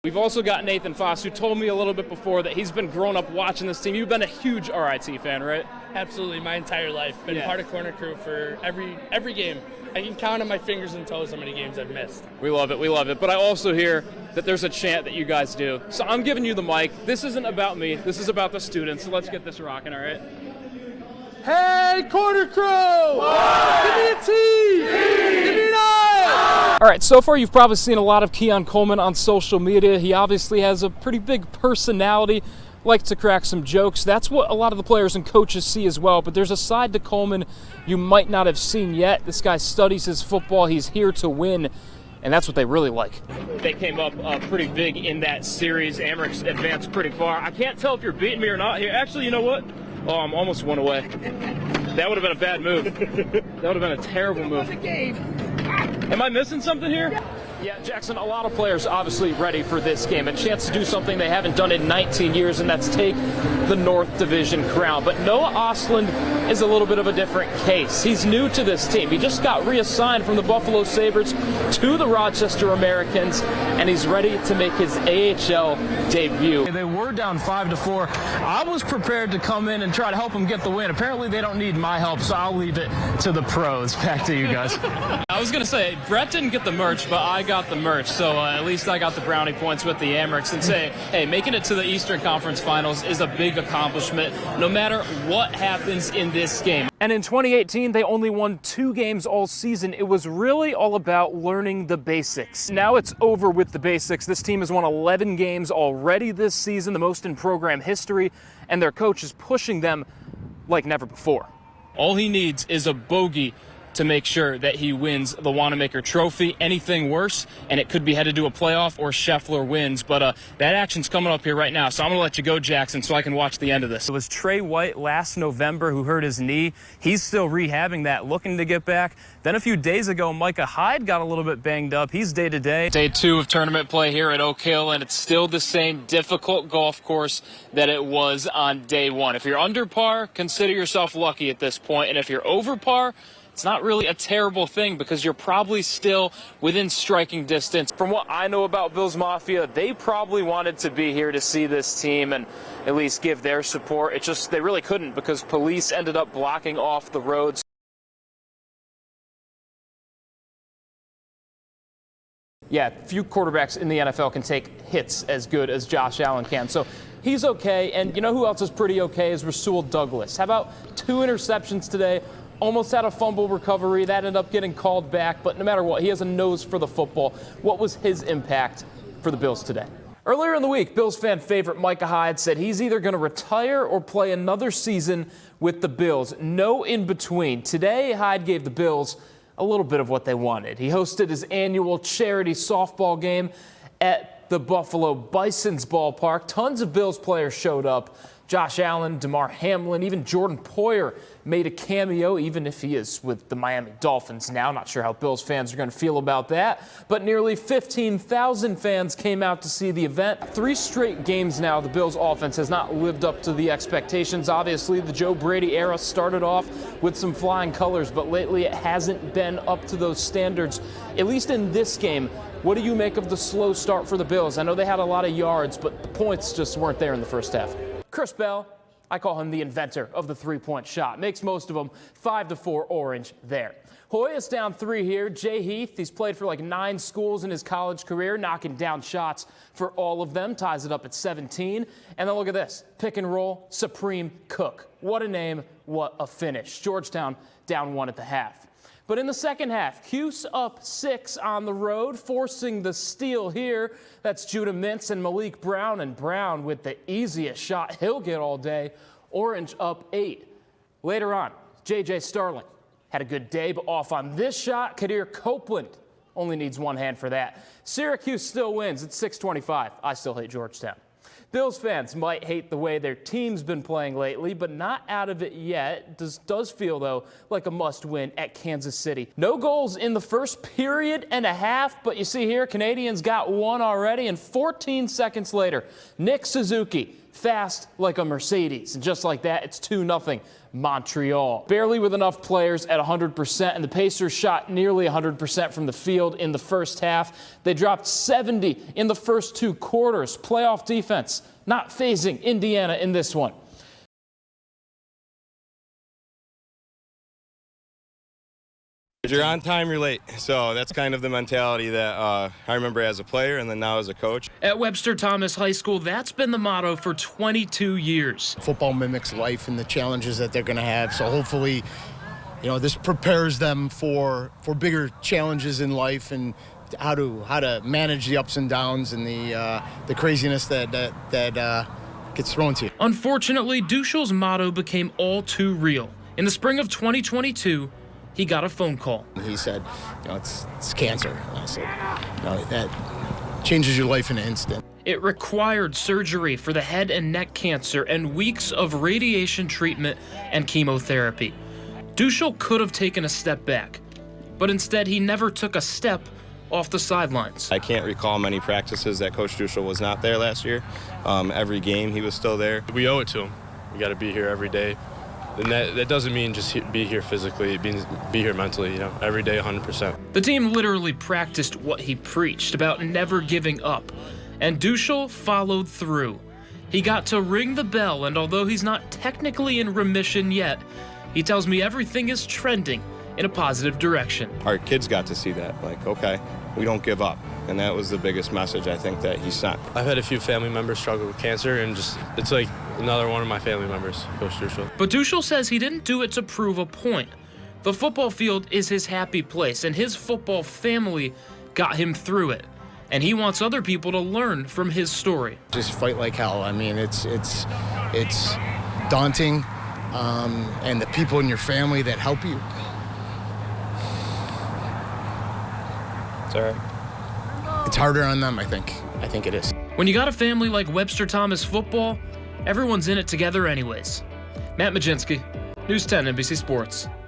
We've also got Nathan Foss, who told me a little bit before that he's been growing up watching this team. You've been a huge RIT fan, right? Absolutely, my entire life. Been part of Corner Crew for every game. I can count on my fingers and toes how many games I've missed. We love it, we love it. But I also hear that there's a chant that you guys do. So I'm giving you the mic. This isn't about me. This is about the students. So let's get this rocking, all right? Hey, Corner Crew! Give me a T! Give me an I! All right, so far you've probably seen a lot of Keon Coleman on social media. He obviously has a pretty big personality, likes to crack some jokes. That's what a lot of the players and coaches see as well. But there's a side to Coleman you might not have seen yet. This guy studies his football. He's here to win. And that's what they really like. They came up pretty big in that series. Amherst advanced pretty far. I can't tell if you're beating me or not here. Actually, you know what? Oh, I'm almost one away. That would have been a bad move. That would have been a terrible move. Am I missing something here? Yeah, Jackson, a lot of players obviously ready for this game. A chance to do something they haven't done in 19 years, and that's take the North Division crown. But Noah Ostland is a little bit of a different case. He's new to this team. He just got reassigned from the Buffalo Sabres to the Rochester Americans, and he's ready to make his AHL debut. They were down 5-4. I was prepared to come in and try to help them get the win. Apparently they don't need my help, so I'll leave it to the pros. Back to you guys. I was going to say, Brett didn't get the merch, but I got the merch, so at least I got the brownie points with the Amherst, and say, hey, making it to the Eastern Conference Finals is a big accomplishment no matter what happens in this game. And in 2018, they only won 2 games all season. It was really all about learning the basics. Now it's over with the basics. This team has won 11 games already this season, the most in program history, and their coach is pushing them like never before. All he needs is a bogey to make sure that he wins the Wanamaker Trophy. Anything worse, and it could be headed to a playoff, or Scheffler wins. But that action's coming up here right now, so I'm going to let you go, Jackson, so I can watch the end of this. It was Trey White last November who hurt his knee. He's still rehabbing that, looking to get back. Then a few days ago, Micah Hyde got a little bit banged up. He's day-to-day. Day 2 of tournament play here at Oak Hill, and it's still the same difficult golf course that it was on day 1. If you're under par, consider yourself lucky at this point, and if you're over par, it's not really a terrible thing because you're probably still within striking distance. From what I know about Bills Mafia, they probably wanted to be here to see this team and at least give their support. It's just they really couldn't because police ended up blocking off the roads. Yeah, few quarterbacks in the NFL can take hits as good as Josh Allen can. So he's okay. And you know who else is pretty okay is Rasul Douglas. How about 2 interceptions today? Almost had a fumble recovery. That ended up getting called back. But no matter what, he has a nose for the football. What was his impact for the Bills today? Earlier in the week, Bills fan favorite Micah Hyde said he's either going to retire or play another season with the Bills. No in between. Today, Hyde gave the Bills a little bit of what they wanted. He hosted his annual charity softball game at the Buffalo Bison's ballpark. Tons of Bills players showed up. Josh Allen, Damar Hamlin, even Jordan Poyer made a cameo, even if he is with the Miami Dolphins now. Not sure how Bills fans are going to feel about that. But nearly 15,000 fans came out to see the event. 3 straight games now, the Bills offense has not lived up to the expectations. Obviously, the Joe Brady era started off with some flying colors, but lately it hasn't been up to those standards, at least in this game. What do you make of the slow start for the Bills? I know they had a lot of yards, but the points just weren't there in the first half. Chris Bell, I call him the inventor of the 3-point shot. Makes most of them 5-4 orange there. Hoyas down 3 here. Jay Heath, he's played for like 9 schools in his college career, knocking down shots for all of them. Ties it up at 17. And then look at this. Pick and roll, Supreme Cook. What a name, what a finish. Georgetown down 1 at the half. But in the second half, Cuse up 6 on the road, forcing the steal here. That's Judah Mintz and Malik Brown, and Brown with the easiest shot he'll get all day. Orange up 8. Later on, J.J. Starling had a good day, but off on this shot, Kadir Copeland only needs 1 hand for that. Syracuse still wins at 6:25. I still hate Georgetown. Bills fans might hate the way their team's been playing lately, but not out of it yet. Does feel, though, like a must-win at Kansas City. No goals in the first period and a half, but you see here, Canadians got one already, and 14 seconds later, Nick Suzuki, fast like a Mercedes. And just like that, it's 2-0 Montreal. Barely with enough players at 100%, and the Pacers shot nearly 100% from the field in the first half. They dropped 70 in the first 2 quarters. Playoff defense not phasing Indiana in this one. If you're on time, you're late. So that's kind of the mentality that I remember as a player and then now as a coach. At Webster Thomas High School, that's been the motto for 22 years. Football mimics life and the challenges that they're going to have. So hopefully, this prepares them for bigger challenges in life and how to manage the ups and downs and the craziness that gets thrown to you. Unfortunately, Duschel's motto became all too real. In the spring of 2022, he got a phone call. He said, it's cancer. And I said, that changes your life in an instant. It required surgery for the head and neck cancer and weeks of radiation treatment and chemotherapy. Duschel could have taken a step back, but instead he never took a step off the sidelines. I can't recall many practices that Coach Duschel was not there last year. Every game he was still there. We owe it to him. We got to be here every day. And that doesn't mean just be here physically. It means be here mentally, every day 100%. The team literally practiced what he preached about never giving up, and Duschel followed through. He got to ring the bell, and although he's not technically in remission yet, he tells me everything is trending in a positive direction. Our kids got to see that, okay, we don't give up. And that was the biggest message I think that he sent. I've had a few family members struggle with cancer, and it's like another one of my family members, Coach Duschel. But Duschel says he didn't do it to prove a point. The football field is his happy place, and his football family got him through it. And he wants other people to learn from his story. Just fight like hell. I mean, it's daunting, and the people in your family that help you. It's all right. It's harder on them, I think. I think it is. When you got a family like Webster Thomas football, everyone's in it together anyways. Matt Mlodzinski, News 10 NBC Sports.